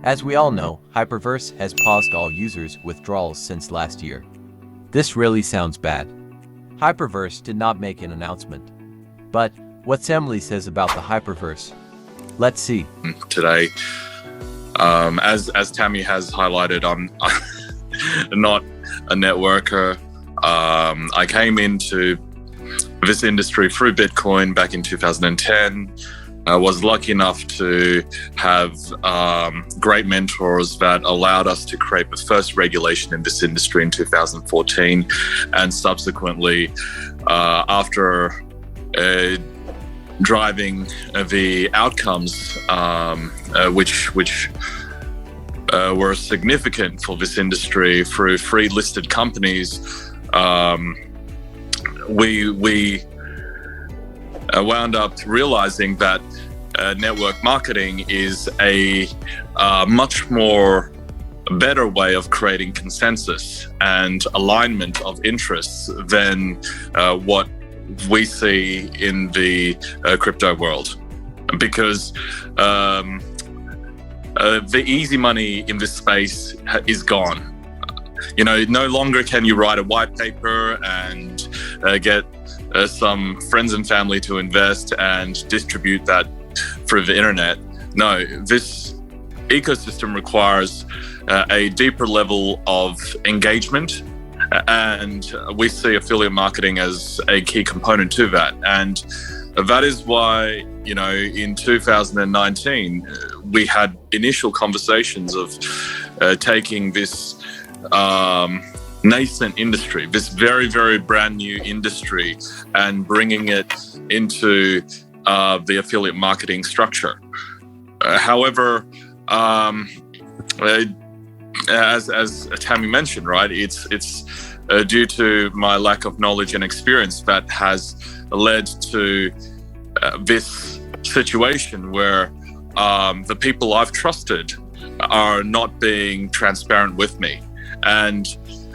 As we all know, Hyperverse has paused all users' withdrawals since last year. This really sounds bad. Hyperverse did not make an announcement. But what's Emily says about the Hyperverse? Let's see. Today, as Tammy has highlighted, I'm not a networker. I came into this industry through Bitcoin back in 2010. I was lucky enough to have great mentors that allowed us to create the first regulation in this industry in 2014, and subsequently, after driving the outcomes, which were significant for this industry through free listed companies, we wound up realizing that network marketing is a much more better way of creating consensus and alignment of interests than what we see in the crypto world. Because the easy money in this space is gone. You know, no longer can you write a white paper and get some friends and family to invest and distribute that through the internet. No, this ecosystem requires a deeper level of engagement, and we see affiliate marketing as a key component to that. And that is why, you know, in 2019, we had initial conversations of taking this nascent industry, this very, very brand new industry, and bringing it into the affiliate marketing structure. However, as Tammy mentioned, right, it's due to my lack of knowledge and experience that has led to this situation where the people I've trusted are not being transparent with me. And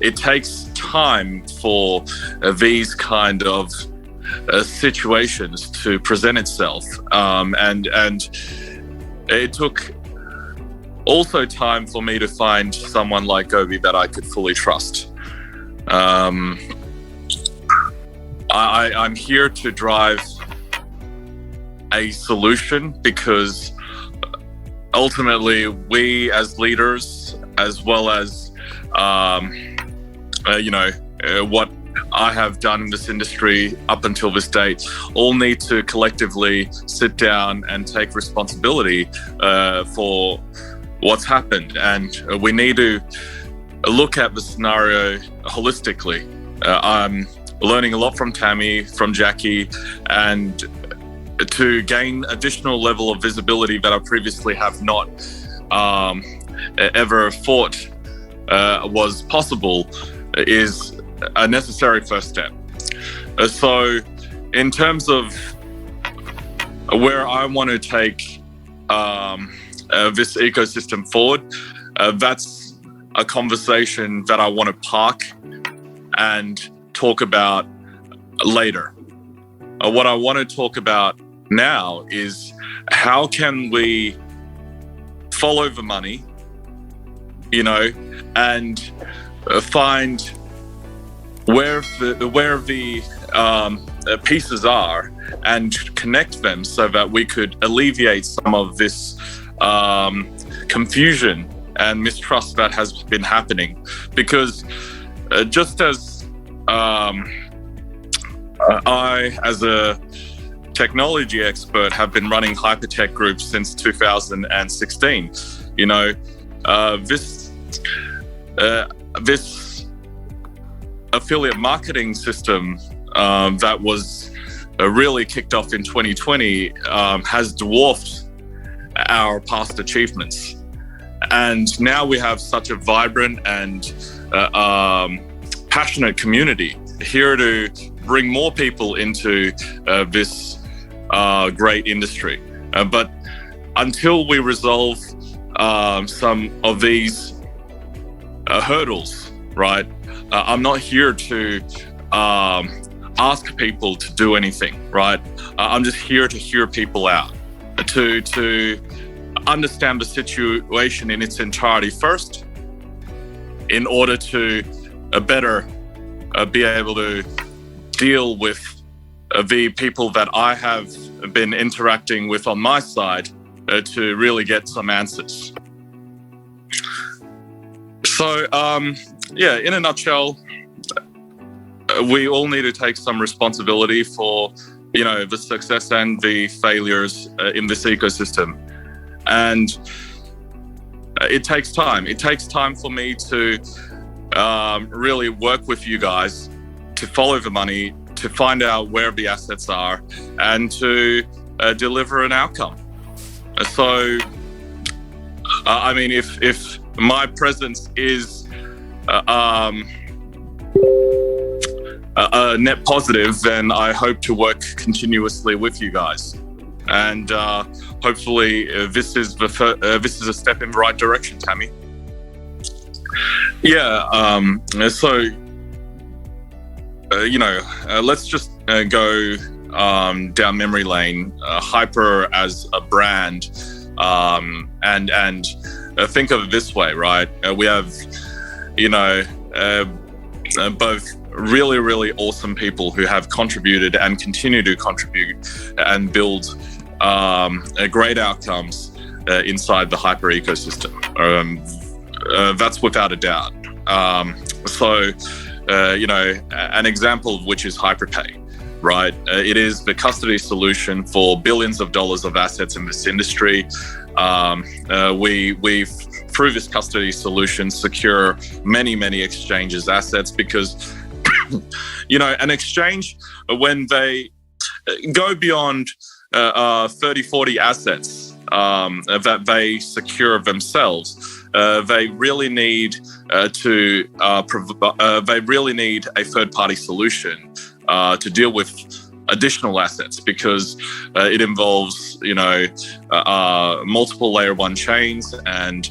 it takes time for these kind of situations to present itself. And it took also time for me to find someone like Gobi that I could fully trust. I'm here to drive a solution because ultimately we as leaders, as well as what I have done in this industry up until this date, all need to collectively sit down and take responsibility for what's happened. And we need to look at the scenario holistically. I'm learning a lot from Tammy, from Jackie, and to gain additional level of visibility that I previously have not ever thought was possible is a necessary first step. So in terms of where I want to take this ecosystem forward, that's a conversation that I want to park and talk about later. What I want to talk about now is how can we follow the money, you know, and find where the pieces are and connect them so that we could alleviate some of this confusion and mistrust that has been happening. Because just as I, as a technology expert, have been running hypertech groups since 2016, you know, this affiliate marketing system that was really kicked off in 2020 has dwarfed our past achievements. And now we have such a vibrant and passionate community here to bring more people into this great industry. But until we resolve some of these hurdles, right, I'm not here to ask people to do anything, right? I'm just here to hear people out, to understand the situation in its entirety first, in order to better be able to deal with the people that I have been interacting with on my side to really get some answers. So, in a nutshell, we all need to take some responsibility for, the success and the failures in this ecosystem. And it takes time. It takes time for me to really work with you guys to follow the money, to find out where the assets are, and to deliver an outcome. So, if my presence is a net positive, then I hope to work continuously with you guys, and hopefully this is a step in the right direction, Tammy. Let's just go down memory lane. Hyper as a brand, and think of it this way, right? We have, both really, really awesome people who have contributed and continue to contribute and build great outcomes inside the Hyper ecosystem. That's without a doubt. An example of which is HyperPay, right? It is the custody solution for billions of dollars of assets in this industry. We've through this custody solution secure many exchanges assets, because an exchange, when they go beyond 30-40 assets that they secure themselves, they really need they really need a third-party solution to deal with additional assets, because it involves multiple layer 1 chains and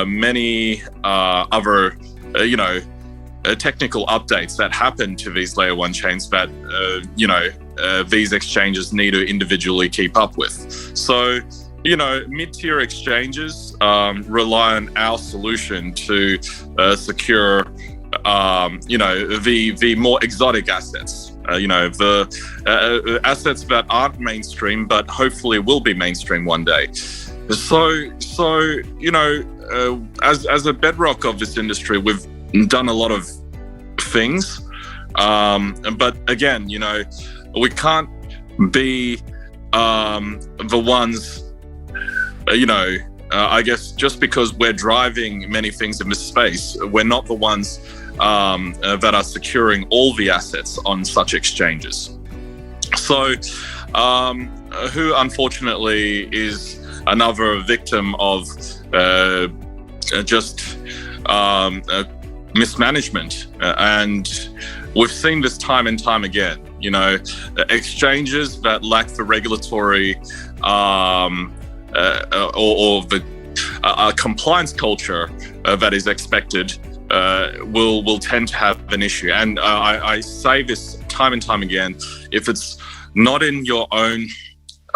many other technical updates that happen to these layer 1 chains that these exchanges need to individually keep up with. So mid-tier exchanges rely on our solution to secure the more exotic assets, the assets that aren't mainstream but hopefully will be mainstream one day. So as a bedrock of this industry, we've done a lot of things, but again, we can't be the ones, I guess just because we're driving many things in this space, we're not the ones that are securing all the assets on such exchanges. So who unfortunately is another victim of mismanagement, and we've seen this time and time again. Exchanges that lack the regulatory or the compliance culture that is expected will tend to have an issue. And I say this time and time again: if it's not in your own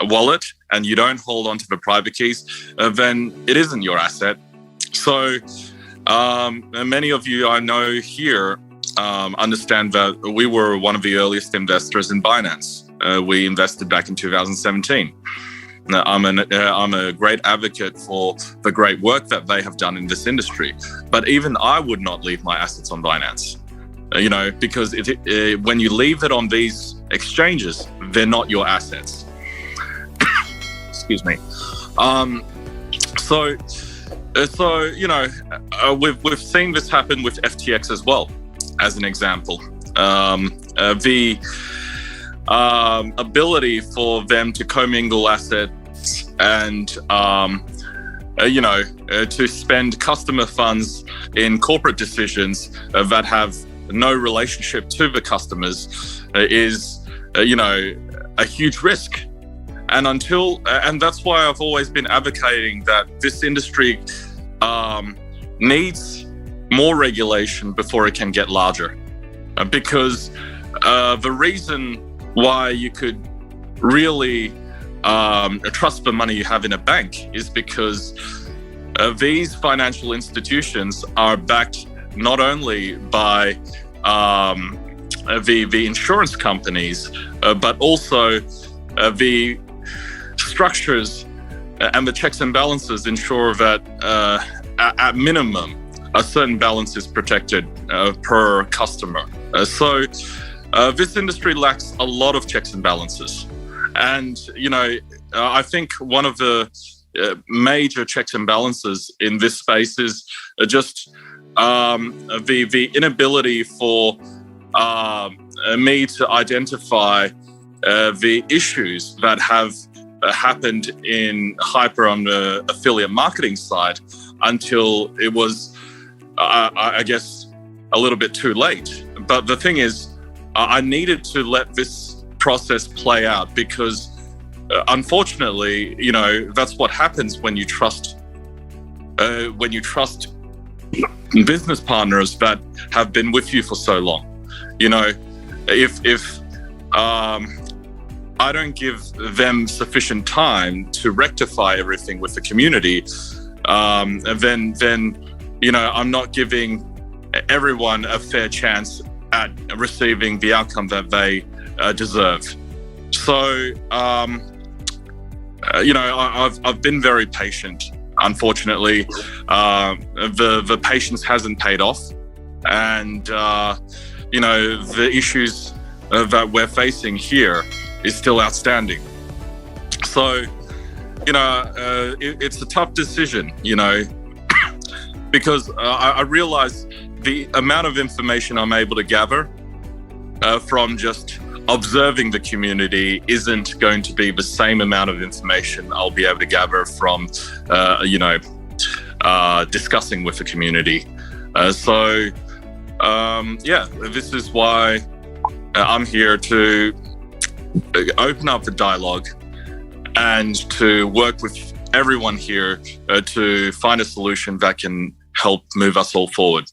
wallet and you don't hold on to the private keys, then it isn't your asset. So many of you I know here understand that we were one of the earliest investors in Binance. We invested back in 2017. Now, I'm a great advocate for the great work that they have done in this industry, but even I would not leave my assets on Binance, because when you leave it on these exchanges, they're not your assets. Excuse me. We've seen this happen with FTX as well, as an example. The ability for them to commingle assets and to spend customer funds in corporate decisions that have no relationship to the customers is a huge risk. And that's why I've always been advocating that this industry needs more regulation before it can get larger, because the reason why you could really trust the money you have in a bank is because these financial institutions are backed not only by the insurance companies, but also the structures and the checks and balances ensure that at minimum a certain balance is protected per customer. So this industry lacks a lot of checks and balances. And, I think one of the major checks and balances in this space is just the inability for me to identify the issues that have happened in Hyper on the affiliate marketing side until it was, I guess, a little bit too late. But the thing is, I needed to let this process play out because unfortunately, that's what happens when you trust business partners that have been with you for so long. If I don't give them sufficient time to rectify everything with the community, then I'm not giving everyone a fair chance at receiving the outcome that they deserve. So, I've been very patient. Unfortunately, the patience hasn't paid off, and the issues that we're facing here is still outstanding. So, it's a tough decision, because I realize the amount of information I'm able to gather from just observing the community isn't going to be the same amount of information I'll be able to gather from, discussing with the community. This is why I'm here to open up the dialogue and to work with everyone here to find a solution that can help move us all forward.